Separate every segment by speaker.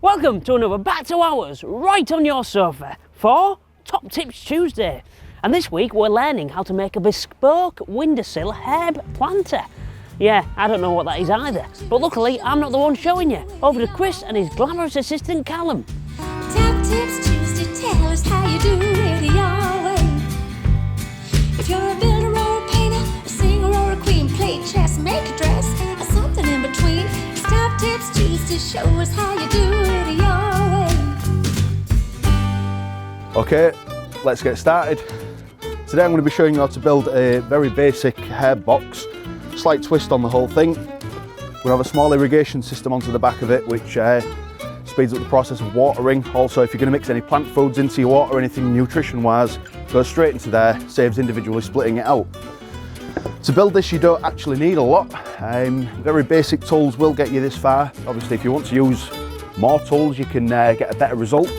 Speaker 1: Welcome to another Back to Ours right on your sofa for Top Tips Tuesday. And this week we're learning how to make a bespoke windowsill herb planter. Yeah, I don't know what that is either, but luckily I'm not the one showing you. Over to Chris and his glamorous assistant Callum.
Speaker 2: Top Tips Tuesday, tell us how you do it your way. If you're a builder or a painter, a singer or a queen, play chess, make a dress, or something in between. It's Top Tips Tuesday, show us how you do it your way.
Speaker 3: Okay, let's get started. Today I'm going to be showing you how to build a very basic herb box. Slight twist on the whole thing. We have a small irrigation system onto the back of it, which speeds up the process of watering. Also, if you're going to mix any plant foods into your water, anything nutrition wise, goes straight into there, saves individually splitting it out. To build this you don't actually need a lot. Very basic tools will get you this far. Obviously if you want to use more tools you can get a better result.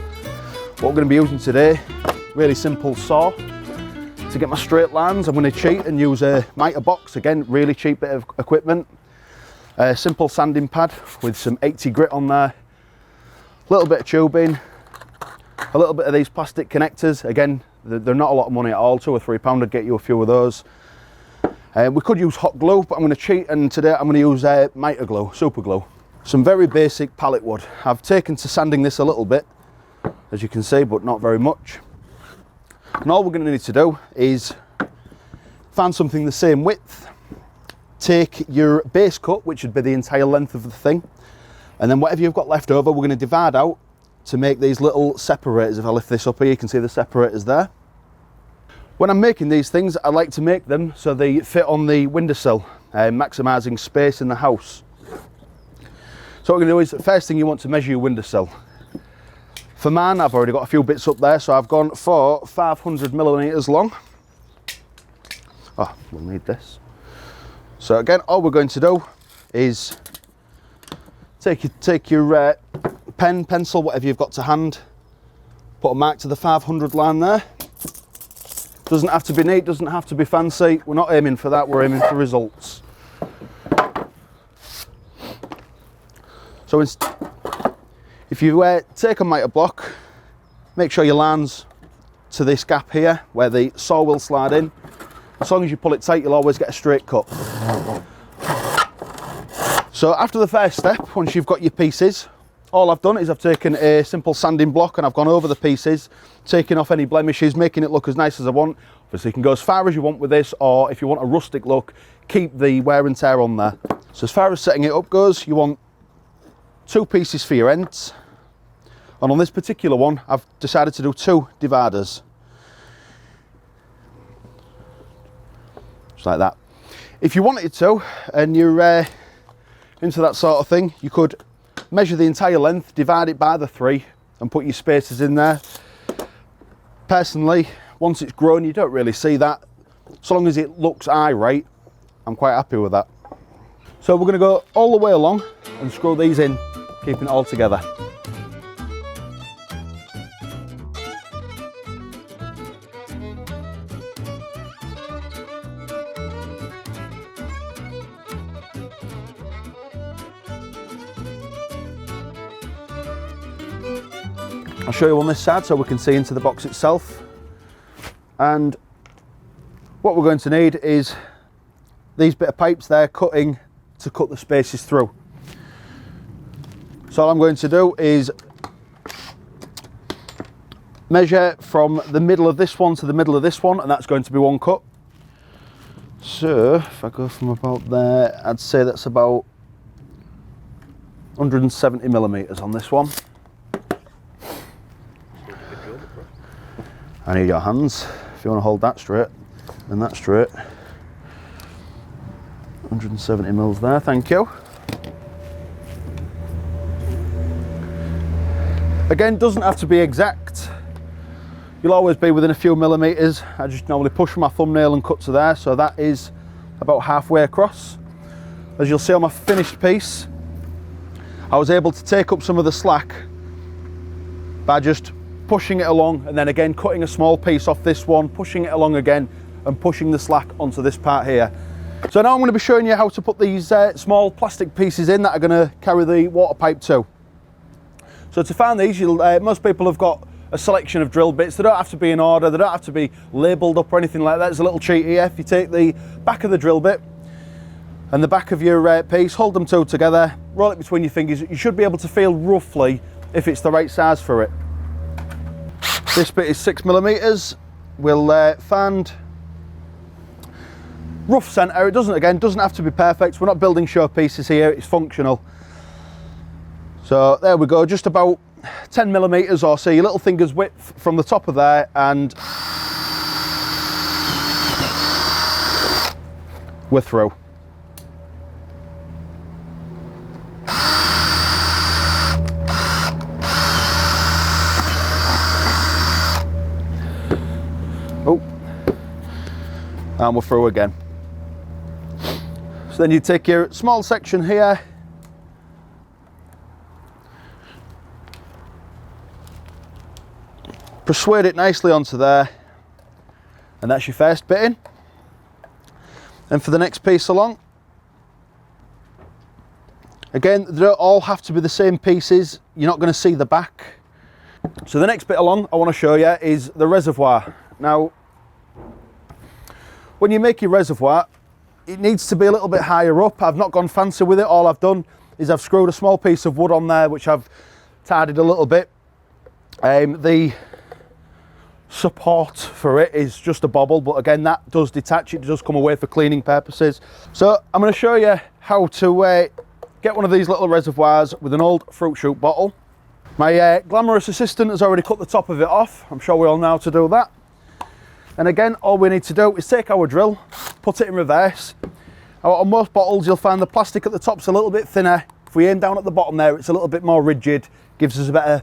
Speaker 3: What we're going to be using today, really simple saw. To get my straight lines, I'm going to cheat and use a miter box. Again, really cheap bit of equipment. A simple sanding pad with some 80 grit on there. A little bit of tubing. A little bit of these plastic connectors. Again, they're not a lot of money at all. £2 or £3 would get you a few of those. We could use hot glue, but I'm going to cheat and today I'm going to use miter glue, super glue. Some very basic pallet wood. I've taken to sanding this a little bit, as you can see, but not very much. And all we're going to need to do is find something the same width, take your base cut, which would be the entire length of the thing, and then whatever you've got left over we're going to divide out to make these little separators. If I lift this up here you can see the separators there. When I'm making these things I like to make them so they fit on the windowsill, maximising space in the house. So what we're going to do is, the first thing you want to measure your windowsill. For mine, I've already got a few bits up there, so I've gone for 500 millimeters long. Oh, we'll need this. So again, all we're going to do is take your pen, pencil, whatever you've got to hand, put a mark to the 500 line there. Doesn't have to be neat, doesn't have to be fancy. We're not aiming for that, we're aiming for results. So if you take a miter block, make sure your line's to this gap here where the saw will slide in. As long as you pull it tight, you'll always get a straight cut. So after the first step, once you've got your pieces, all I've done is I've taken a simple sanding block and I've gone over the pieces, taking off any blemishes, making it look as nice as I want. Obviously you can go as far as you want with this, or if you want a rustic look, keep the wear and tear on there. So as far as setting it up goes, you want 2 pieces for your ends, and on this particular one I've decided to do 2 dividers, just like that. If you wanted to and you're into that sort of thing, you could measure the entire length, divide it by the 3 and put your spacers in there. Personally, once it's grown you don't really see that, so long as it looks eye right, I'm quite happy with that. So we're going to go all the way along and screw these in, keeping it all together. I'll show you on this side so we can see into the box itself. And what we're going to need is these bit of pipes there, cutting to cut the spaces through. So all I'm going to do is measure from the middle of this one to the middle of this one, and that's going to be 1 cut. So if I go from about there, I'd say that's about 170 millimeters on this one. I need your hands if you want to hold that straight and that straight. 170 mils there, thank you. Again, doesn't have to be exact. You'll always be within a few millimeters. I just normally push my thumbnail and cut to there, so that is about halfway across. As you'll see on my finished piece, I was able to take up some of the slack by just pushing it along and then again cutting a small piece off this one, pushing it along again and pushing the slack onto this part here. So now I'm going to be showing you how to put these small plastic pieces in that are going to carry the water pipe too. So to find these, most people have got a selection of drill bits. They don't have to be in order, they don't have to be labelled up or anything like that. There's a little cheat here. If you take the back of the drill bit and the back of your piece, hold them two together, roll it between your fingers, you should be able to feel roughly if it's the right size for it. This bit is 6mm. We'll find rough centre. It doesn't have to be perfect. We're not building show pieces here, it's functional. So there we go, just about 10mm or so, your little finger's width from the top of there, and we're through. Oh, and we're through again. So then you take your small section here, persuade it nicely onto there, and that's your first bit in. And for the next piece along, again, they don't all have to be the same pieces, you're not going to see the back. So the next bit along I want to show you is the reservoir. Now, when you make your reservoir, it needs to be a little bit higher up. I've not gone fancy with it. All I've done is I've screwed a small piece of wood on there, which I've tidied a little bit. The support for it is just a bobble, but again, that does detach, it does come away for cleaning purposes. So I'm going to show you how to get one of these little reservoirs with an old fruit shoot bottle. My glamorous assistant has already cut the top of it off. I'm sure we all know how to do that. And again, all we need to do is take our drill, put it in reverse. On most bottles, you'll find the plastic at the top's a little bit thinner. If we aim down at the bottom there, it's a little bit more rigid, gives us a better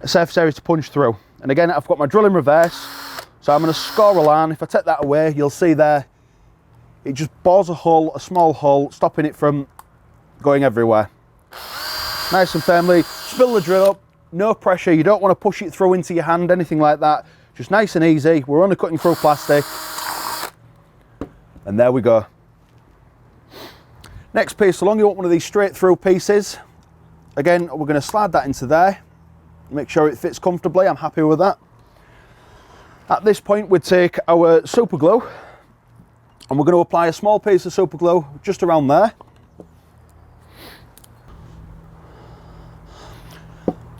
Speaker 3: surface area to punch through. And again, I've got my drill in reverse, so I'm going to score a line. If I take that away, you'll see there, it just bores a hole, a small hole, stopping it from going everywhere. Nice and firmly, spill the drill up, no pressure, you don't want to push it through into your hand, anything like that. Just nice and easy, we're only cutting through plastic. And there we go. Next piece along, you want one of these straight through pieces. Again, we're going to slide that into there. Make sure it fits comfortably, I'm happy with that. At this point, we take our super glue and we're going to apply a small piece of super glue just around there.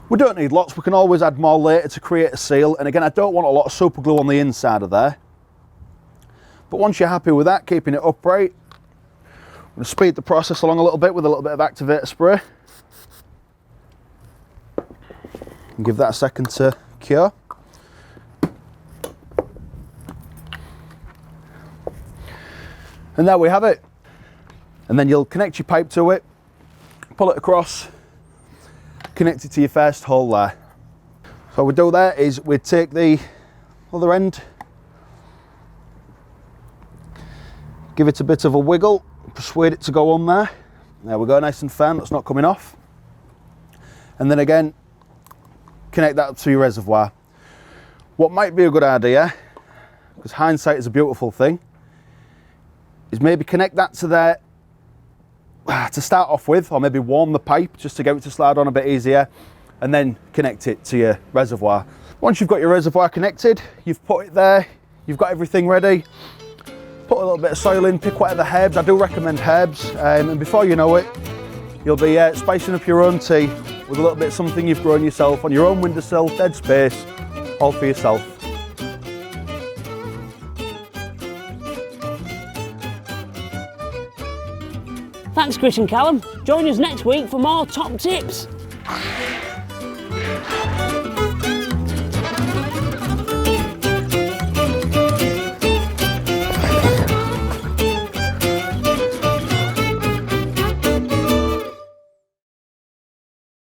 Speaker 3: We don't need lots, we can always add more later to create a seal. And again, I don't want a lot of super glue on the inside of there. But once you're happy with that, keeping it upright, I'm going to speed the process along a little bit with a little bit of activator spray. And give that a second to cure. And there we have it. And then you'll connect your pipe to it, pull it across, connect it to your first hole there. So what we do there is we take the other end, give it a bit of a wiggle, persuade it to go on there. There we go, nice and firm, that's not coming off. And then again, connect that up to your reservoir. What might be a good idea, because hindsight is a beautiful thing, is maybe connect that to there to start off with, or maybe warm the pipe just to get it to slide on a bit easier, and then connect it to your reservoir. Once you've got your reservoir connected, you've put it there, you've got everything ready, put a little bit of soil in, pick whatever herbs. I do recommend herbs, and before you know it, you'll be spicing up your own tea with a little bit of something you've grown yourself on your own windowsill, dead space, all for yourself.
Speaker 1: Thanks, Chris and Callum. Join us next week for more top tips.